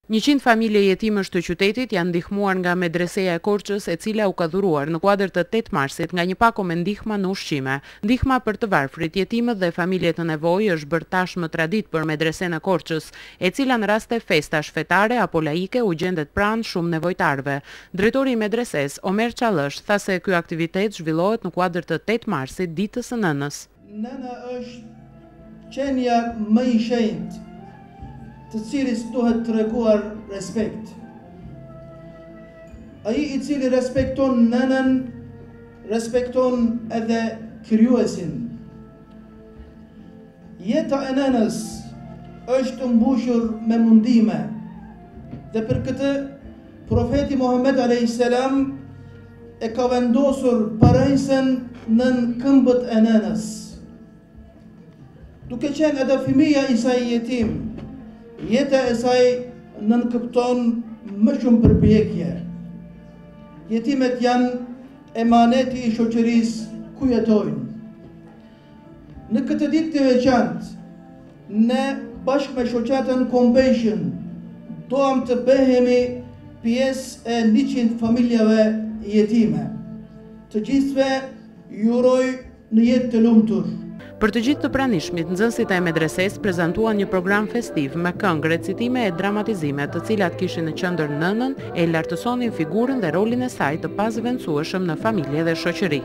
100 familje jetimësh të qytetit janë ndihmuar nga Medreseja e Korçës, e cila u ka dhuruar në kuadër të 8 marsit nga një pako me ndihma në ushqime. Ndihma për të varfrit, jetimët dhe familjet në nevojë është bërë tashmë tradit për Medresena e Korçës, e cila në raste festash fetare apo laike u gjendet pranë shumë nevojtarëve. Drejtori i medreses, Omer Çalësh, tha se ky aktivitet zhvillohet në kuadër të 8 marsit, ditës së nënës. Nëna është qenia më i shenjtë, të cilis duhet të treguar respekt. Ai i cili respekton nënën, respekton edhe krijuesin. Jeta e nënës është mbushur me mundime, dhe për këtë profeti Muhammed a.s. e ka vendosur parajsen nën këmbët e nënës. Duke qenë edhe fëmija i saj jetim, jeta e saj nënkëpton më shumë përpjekje. Jetimet janë emaneti i shoqërisë ku jetojnë. Në këtë ditë të veçantë, ne bashkë me shoqatën Compassion doam të bëhemi pjesë e 100 familjave jetime. Të gjithëve ju uroj në jetë të lumtur. Për të gjithë të pranishmit, nxënësit e medreses prezantuan një program festiv me këngë, recitime e dramatizime, të cilat kishin në qendër nënën, e lartësonin figurën dhe rolin e saj të pazëvendësueshëm në familje dhe shoqëri.